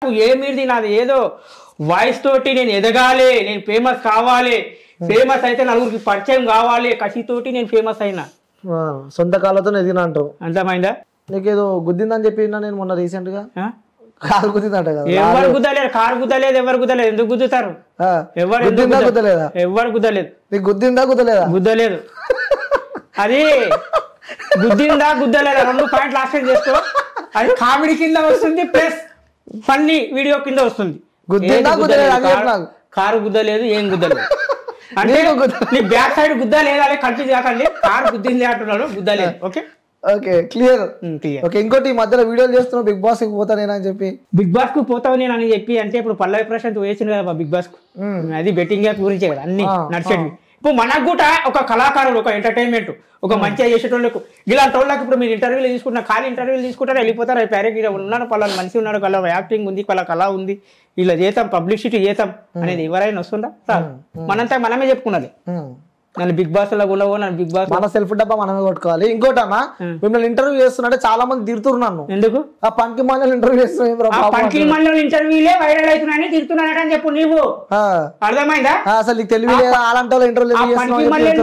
ఏమిది నాది ఏదో వాయిస్ తోటి నేను ఎదగాలి, నేను ఫేమస్ కావాలి, ఫేమస్ అయితే నలుగురికి పరిచయం కావాలి, కసితోటి నేను ఫేమస్ అయినా. సొంత కాళ్ళతో ఎదిగిన అంటావు. అర్థమైందా? నీకేదో గుద్దిందని చెప్పినా నేను మొన్న రీసెంట్ గా. కారు గుద్దిందంట కదా. ఎవరు గుద్దలేదు, కారు గుద్దలేదు, ఎవరు గుద్దలేదు. ఎందుకు గుద్దుతారు? ఎవరు గుద్దలేదా? ఎవరు గుద్దలేదు. నీకు గుద్దిందా గుద్దలేదా? గుద్దలేదు. అది గుద్దిందా గుద్దలేదా 2 పాయింట్లు ఆశ్చర్యం చేసుకో. అది కామెడీ కింద వస్తుంది ప్లస్ ఫన్నీ వీడియో కింద వస్తుంది. కారు గుద్దలేదు, ఏం గుద్దలేదు అంటే నీ బ్యాక్ సైడ్ గుద్దా లేదా కన్ఫ్యూజ్ కాకండి. కారు గుద్దింది అంటున్నాడు, గుద్దలేదు. Okay okay clear. ఓకే ఇంకోటి ఈ మధ్యలో వీడియోలు చేస్తున్నావు బిగ్ బాస్ కి పోతా నేనని చెప్పి. బిగ్ బాస్ కు పోతావు నేను అని చెప్పి అంటే ఇప్పుడు పల్లవి ప్రశాంత్ వేసింది కదా బిగ్ బాస్ కు. అది బెట్టింగ్ యాప్ గురించే కదా అన్ని నడిచేవి. ఇప్పుడు మనకు కూడా ఒక కళాకారుడు, ఒక ఎంటర్టైన్మెంట్, ఒక మంచిగా చేసేటోళ్ళకు ఇలాంటి వాళ్ళకి ఇప్పుడు మీరు ఇంటర్వ్యూలు తీసుకుంటున్నా, ఖాళీ ఇంటర్వ్యూలు తీసుకుంటారు, వెళ్ళిపోతారు. అయిపోయారు ఉన్నాడు పలానా మనిషి ఉన్నాడు, కళ యాక్టింగ్ ఉంది, కళ ఉంది, ఇలా చేద్దాం, పబ్లిసిటీ చేద్దాం అనేది ఎవరైనా వస్తుందా? మనంతా మనమే చెప్పుకున్నది. నన్ను బిగ్ బాస్ లో ఉండవు, నన్ను బిగ్ బాస్ మన సెల్ఫ్ డబ్బా మనమే కొట్టుకోవాలి. ఇంకోటి అన్న మిమ్మల్ని ఇంటర్వ్యూ చేస్తున్నట్టే చాలా మంది తిడుతున్నారు నన్ను. ఎందుకు? ఆ పంకి మాన్యుల్ ఇంటర్వ్యూ చేస్తున్నావు, పంకి మాన్యుల్ ఇంటర్వ్యూలే వైరల్ అవుతున్నాయని తిడుతున్నాడని చెప్పు నీవు. అర్థమైందా? అసలు నీకు తెలివి లేదా? అలాంటి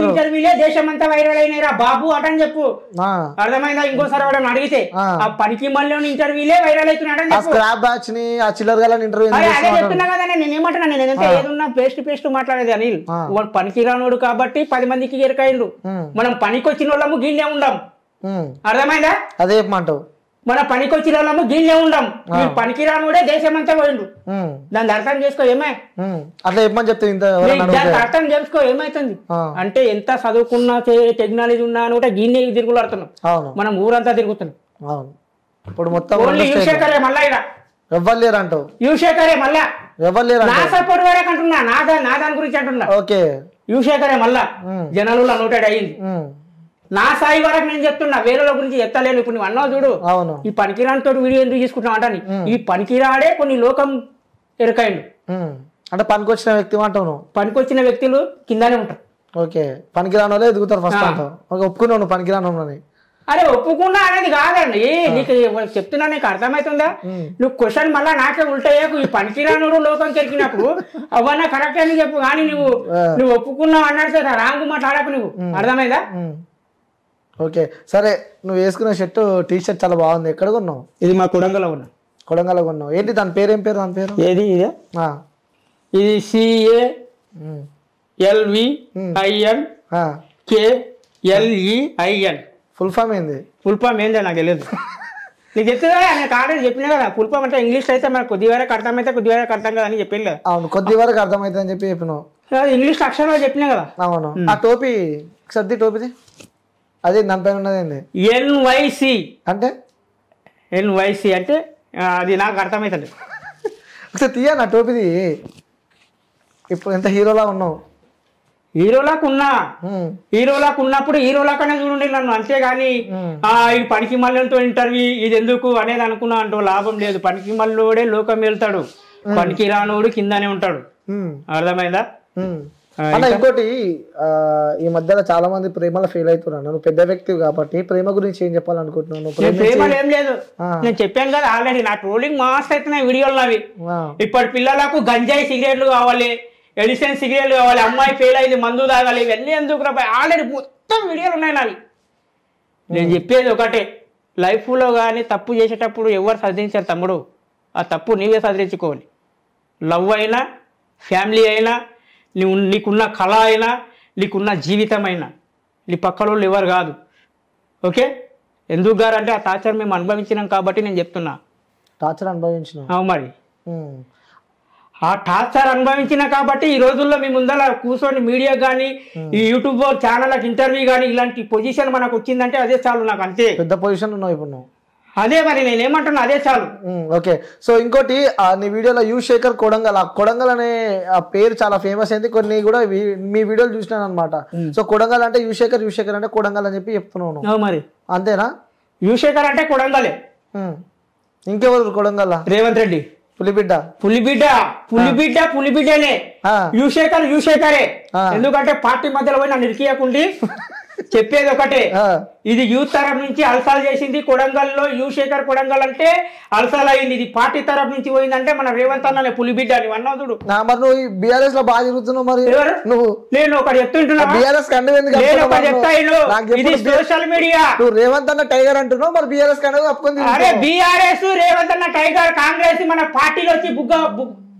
ఇంటర్వ్యూలే దేశమంతా వైరల్ అయినాయిరా బాబు అటని చెప్పు. అర్థమైందా? ఇంకోసారి వాడని అడిగితే ఆ పనికి మళ్ళీ ఇంటర్వ్యూలే వైరల్ అవుతున్నాడని చెప్పు. స్క్రాప్ బ్యాచ్ ని ఆ చిల్లర గల ఇంటర్వ్యూ అదే చెప్తున్నా కదా. నేను ఏమంటున్నా, నేను ఎంత ఏదున్నా పేస్ట్ మాట్లాడేది అనిల్. వాడు పనికి రానోడు కాబట్టి 10 మందికి ఎరకాయిండు. మనం పనికి వచ్చిన వాళ్ళము గీళ్ళే ఉండం. అర్థమైందా? అదే చెప్పమంటావు. మన పనికి వచ్చిన వాళ్ళము గీళ్ళే ఉండం. పనికి రానుడే దేశమంతా పోయిండు. దాన్ని అర్థం చేసుకో. ఏమై అట్లా చెప్పమని చెప్తే అర్థం చేసుకో ఏమైతుంది అంటే ఎంత చదువుకున్నా టెక్నాలజీ ఉన్నా అని కూడా గీళ్ళే తిరుగులాడుతున్నాం. మనం ఊరంతా తిరుగుతున్నాం. ఇప్పుడు మొత్తం ఓన్లీ యువశేఖరే మళ్ళా ఇక్కడ ఎవ్వరు లేరు అంటావు. యువశేఖరే మళ్ళా ఎవరు లేరు. నా సపోర్ట్ వరకు అంటున్నా, నా దాని గురించి అంటున్నా. ఓకే యువశేఖరే మళ్ళా జనాలలో నోటెడ్ అయ్యింది. నా స్థాయి వరకు నేను చెప్తున్నా, వేరేల గురించి చెప్తలేను. ఇప్పుడు నువ్వు అన్నావు చూడు, ఈ పనికిరానితో వీడియో ఎందుకు తీసుకుంటున్నావు అంటాని. ఈ పనికిరాడే కొన్ని లోకం ఎరకాయండు. అంటే పనికొచ్చిన వ్యక్తి అంటావు నువ్వు. పనికొచ్చిన వ్యక్తులు కిందనే ఉంటారు. ఓకే పనికిరాని వాళ్ళే ఎదుగుతారు ఫస్ట్ అంటావు. ఒప్పుకున్నావు నువ్వు పనికిరాని. అరే ఒప్పుకున్నా అనేది కాదండి, నీకు చెప్తున్నా, నీకు అర్థమవుతుందా? నువ్వు క్వశ్చన్ మళ్ళా నాకే ఉల్టయ్యాకు. ఈ పనికిరానుడు లోకం కెరికినప్పుడు అవన్నా కరెక్ట్ అని చెప్పు. కానీ నువ్వు ఒప్పుకున్నావు అన్నట్టు రాంగు మాట్లాడకు నువ్వు. అర్థమైందా? ఓకే సరే. నువ్వు వేసుకున్న షర్ట్ టీ షర్ట్ చాలా బాగుంది. ఎక్కడ కొన్నావు? ఇది మా కొడంగల్లో ఉన్నా. కొడంగల్లో కొన్నావు. ఏంటి దాని పేరు? ఏం పేరు దాని పేరు? ఏది? ఇదే ఇది CALVINKLEIN. ఫుల్ ఫామ్ ఏంది? ఫుల్ ఫామ్ ఏందో నాకు తెలియదు. నీకు చెప్తుందా? నేను ఆల్రెడీ చెప్పినా కదా. ఫుల్ ఫామ్ అంటే ఇంగ్లీష్ అయితే మనకు కొద్ది వరకు అర్థమైతే కొద్ది వరకు అర్థం కదా అని చెప్పాను కదా. అవును కొద్ది వరకు అర్థమైతే అని చెప్పి చెప్పినావు. ఇంగ్లీష్ అక్షరాలు చెప్పినా కదా. అవును. ఆ టోపీ సర్ది టోపీది అదే దాని పైన ఉన్నది ఏంది? NYC అంటే NYC అంటే అది నాకు అర్థమవుతుంది. ఒకసారి తీయ నా టోపీది. ఇప్పుడు ఎంత హీరోలా ఉన్నావు. హీరోలాకు ఉన్నప్పుడు హీరోలాకనే చూడండి నన్ను. అంతేగాని ఇది పనికి మళ్ళీతో ఇంటర్వ్యూ ఇది ఎందుకు అనేది అనుకున్నా అంటూ లాభం లేదు. పనికి మళ్ళోడే లోకం వెళ్తాడు, పనికి రానోడు కిందనే ఉంటాడు. అర్థమైందా? ఇంకోటి ఈ మధ్యలో చాలా మంది ప్రేమలో ఫెయిల్ అవుతున్నాను. నువ్వు పెద్ద వ్యక్తి కాబట్టి ప్రేమ గురించి ఏం చెప్పాలనుకుంటున్నాను? ప్రేమలు ఏం లేదు, నేను చెప్పాను కదా ఆల్రెడీ. నా ట్రోలింగ్ మాస్ట్ అవుతున్నాయి వీడియోలు అవి. ఇప్పటి పిల్లలకు గంజాయి సిగరెట్లు కావాలి, ఎడిసన్ సిగరెట్లు కావాలి, అమ్మాయి ఫెయిల్ అయింది మందు తాగాలి, ఇవన్నీ ఎందుకు రాబాయి. ఆల్రెడీ మొత్తం వీడియోలు ఉన్నాయి నావి. నేను చెప్పేది ఒకటే, లైఫ్లో కానీ తప్పు చేసేటప్పుడు ఎవరు సరిదించారు తమ్ముడు, ఆ తప్పు నీవే సరిదించుకోవాలి. లవ్ అయినా, ఫ్యామిలీ అయినా, నీకున్న కళ అయినా, నీకున్న జీవితం అయినా, నీ పక్కన వాళ్ళు ఎవరు కాదు. ఓకే? ఎందుకు గారు అంటే ఆ టార్చర్ మేము అనుభవించినాం కాబట్టి నేను చెప్తున్నా. టార్చర్ అనుభవించిన? అవు మరి. ఆ టార్చర్ అనుభవించిన కాబట్టి ఈ రోజుల్లో మీ ముందర కూర్చొని మీడియా కానీ ఈ యూట్యూబ్ ఛానళ్ళకి ఇంటర్వ్యూ కానీ ఇలాంటి పొజిషన్ మనకు వచ్చిందంటే అదే చాలు నాకు. అంతే పెద్ద పొజిషన్ ఉన్నావు ఇప్పుడు నువ్వు. అదే మరి నేనేమంటున్నా, అదే చాలు. ఓకే. సో ఇంకోటి నీ వీడియోలో యువశేఖర్ కొడంగల్, కొడంగల్ అనే ఆ పేరు చాలా ఫేమస్ అయింది. కొన్ని కూడా మీ వీడియోలు చూసినాను అనమాట. సో కొడంగల్ అంటే యువశేఖర్ అంటే కొడంగల్ అని చెప్పి చెప్తున్నావు మరి. అంతేనా? యువశేఖర్ అంటే కొడంగలే. ఇంకెవరు కొడంగల్? రేవంత్ రెడ్డి. పులిబిడ్డనే. యువశేఖరే. ఎందుకంటే పార్టీ మధ్యలో పోయి నన్ను ఇరికియకుండి చెప్పేది ఒకటే, ఇది యూత్ తరఫు నుంచి అల్సాల్ చేసింది కొడంగల్లో, యువశేఖర్ కొడంగల్ అంటే అల్సాల్ అయింది. ఇది పార్టీ తరఫు నుంచి పోయిందంటే మన రేవంత్ అన్న పులిబిడ్డ అని అన్నదుడు. మరి నువ్వు బీఆర్ఎస్ లో బాగా తిరుగుతున్నావు, మరి నువ్వు నేను ఒకటి చెప్తుంటున్నా, బీఆర్ఎస్ ఇది సోషల్ మీడియా. నువ్వు రేవంత్ అన్న టైగర్ అంటున్నావు, మరి బీఆర్ఎస్ కంటే తప్పుకుంది. అరే బీఆర్ఎస్ రేవంత్ అన్న టైగర్, కాంగ్రెస్ మన పార్టీలో వచ్చి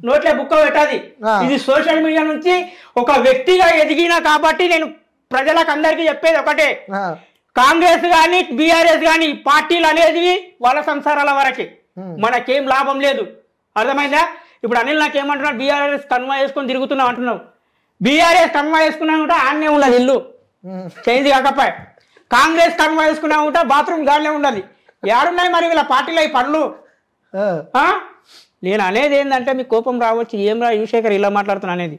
నోట్లే బుక్క పెట్టాది. ఇది సోషల్ మీడియా నుంచి ఒక వ్యక్తిగా ఎదిగినా కాబట్టి నేను ప్రజలకు అందరికీ చెప్పేది ఒకటే, కాంగ్రెస్ గాని బీఆర్ఎస్ గాని పార్టీలు అనేది వాళ్ళ సంసారాల వరకే, మనకేం లాభం లేదు. అర్థమైందా? ఇప్పుడు అనిల్ నాకేమంటున్నాడు, బీఆర్ఎస్ కన్వా వేసుకొని తిరుగుతున్నావు అంటున్నావు. బీఆర్ఎస్ కన్వా వేసుకున్నా ఉంటే ఆడనే ఉన్నది ఇల్లు చేంజ్ కాకపోయి, కాంగ్రెస్ కన్వా వేసుకున్నా ఉంటే బాత్రూమ్ గానే ఉన్నది. ఏడున్నాయి మరి వీళ్ళ పార్టీలో ఈ పనులు? నేను అనేది ఏంటంటే మీకు కోపం రావచ్చు, ఏం రా యువశేఖర్ ఇలా మాట్లాడుతున్నా అనేది,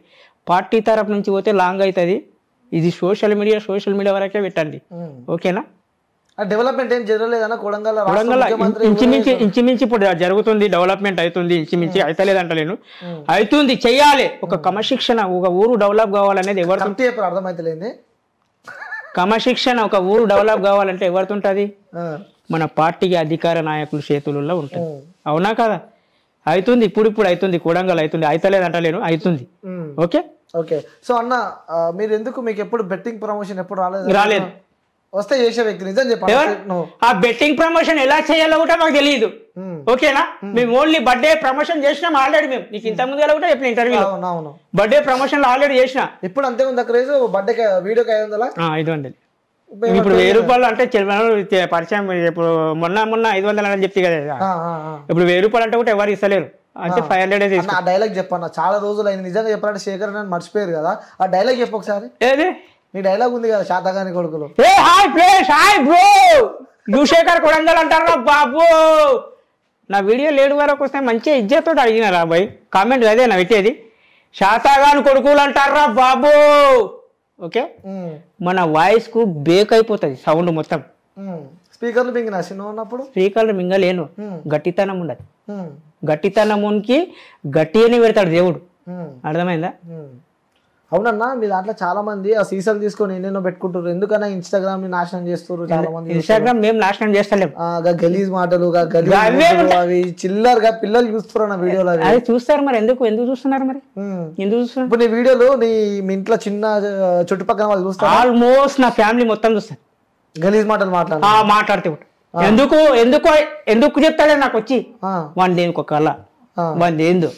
పార్టీ తరపు నుంచి పోతే లాంగ్ అవుతుంది. ఇది సోషల్ మీడియా వరకే పెట్టండి, ఓకేనా? డెవలప్మెంట్ ఏం జరగలేదన్న కొడంగల్? ఇంచుమించి ఇప్పుడు జరుగుతుంది, డెవలప్మెంట్ అవుతుంది, ఇంచుమించి అవుతలేదంటలేను, అవుతుంది, చెయ్యాలి. ఒక క్రమశిక్షణ, ఒక ఊరు డెవలప్ కావాలనేది ఎవరు అర్థమైతలేదు. క్రమశిక్షణ, ఒక ఊరు డెవలప్ కావాలంటే ఎవరితుంటది? మన పార్టీకి అధికార నాయకుల చేతులలో ఉంటుంది, అవునా కదా? అవుతుంది, ఇప్పుడు అవుతుంది, కొడంగల్ అవుతుంది, అవుతలేదు అంటలేను, అవుతుంది. Okay okay. సో అన్న మీరు ఎందుకు, మీకు ఎప్పుడు బెట్టింగ్ ప్రమోషన్ ఎప్పుడు రాలేదు? వస్తే చేసే వ్యక్తి నిజం చెప్పండి. ఆ బెట్టింగ్ ప్రమోషన్ ఎలా చేయాలో కూడా మాకు తెలియదు, ఓకేనా? మేము ఓన్లీ బర్త్డే ప్రమోషన్ చేసినాం ఆల్రెడీ. మేము నీకు ఇంత ముందు కూడా చెప్పిన ఇంటర్వ్యూలో బర్త్డే ప్రమోషన్ ఆల్రెడీ చేసిన. ఇప్పుడు అంతే ఉంది క్రేజ్. బర్త్డే వీడియోకి 500, ఇప్పుడు 1000 రూపాయలు అంటే పరిచయం. ఇప్పుడు మొన్న 500 అని చెప్తే కదా, ఇప్పుడు 1000 రూపాయలు అంటే కూడా ఎవరు ఇస్తలేరు, అంటే 500. ఆ డైలాగ్ చెప్పన్న, చాలా రోజులు అయింది నిజంగా చెప్పాలంటే. శేఖర్ నన్ను మర్చిపోయారు కదా, ఆ డైలాగ్ చెప్పు ఒకసారి. ఏది నీ డైలాగ్ ఉంది కదా, శాతగాని కొడుకులు. హాయ్ బ్రో, యువశేఖర్ కొడంగల్ అంటారా బాబు? నా వీడియో లేడు వరకు వస్తే మంచిగా ఇజ్జతో అడిగినారా బాయ్? కామెంట్ అదే నా పెట్టేది, శాతగాని కొడుకులు అంటారా బాబు? ఓకే, మన వాయిస్ కు బేక్ అయిపోతుంది సౌండ్ మొత్తం. స్పీకర్లు మింగిన ఉన్నప్పుడు స్పీకర్లు మింగలేను, గట్టితనం ఉండదు. గట్టితనమునికి గట్టి అని పెడతాడు దేవుడు, అర్థమైందా? అవునన్నా, మీ దాంట్లో చాలా మంది ఆ సీసాలు తీసుకొని ఎన్నెన్నో పెట్టుకుంటారు. ఎందుకన్నా ఇన్స్టాగ్రామ్ ని నాశనం చేస్తారు చాలా మంది. ఇన్స్టాగ్రామ్ మేము నాశనం చేస్తలేం, గలీజ్ మాటలు అవి చిల్లరగా పిల్లలు చూస్తారు నా వీడియోలో. అది చూస్తారు మరి, ఎందుకు చూస్తున్నారు మరి? ఎందుకు చూస్తున్నారు? ఇప్పుడు నీ వీడియోలు మీ ఇంట్లో చిన్న చుట్టుపక్కల వాళ్ళు చూస్తారు? ఆల్మోస్ట్ నా ఫ్యామిలీ మొత్తం చూస్తారు గలీజ్ మాటలు మాట్లాడితే. ఎందుకు ఎందుకు ఎందుకు చెప్తాడే నాకు వచ్చి, వాడి దేనికి ఒక కళ, వాడి ఏందో,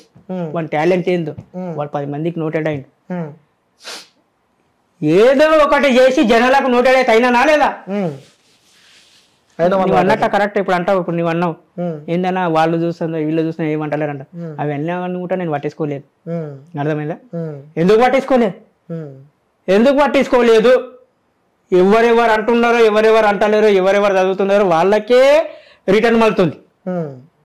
వాడి టాలెంట్ ఏందో, వాడు 10 మందికి నోటెడ్ అయిండు, ఏదో ఒకటి చేసి జనాలకు నోటెడ్ అయితే అయినా లేదా? నువ్వు అన్నట్ట కరెక్ట్. ఇప్పుడు అంటావు, ఇప్పుడు నువ్వు అన్నావు ఏందన్నా వాళ్ళు చూస్తున్నా వీళ్ళు చూస్తున్నా ఏమంటలేరంట, అవన్నీ కూడా నేను పట్టించుకోలేదు, అర్థమైందా? ఎందుకు పట్టించుకోలేదు? ఎవరెవరు అంటున్నారో, ఎవరెవరు అంటలేరో, ఎవరెవరు చదువుతున్నారో వాళ్ళకే రిటర్న్ మళ్తుంది.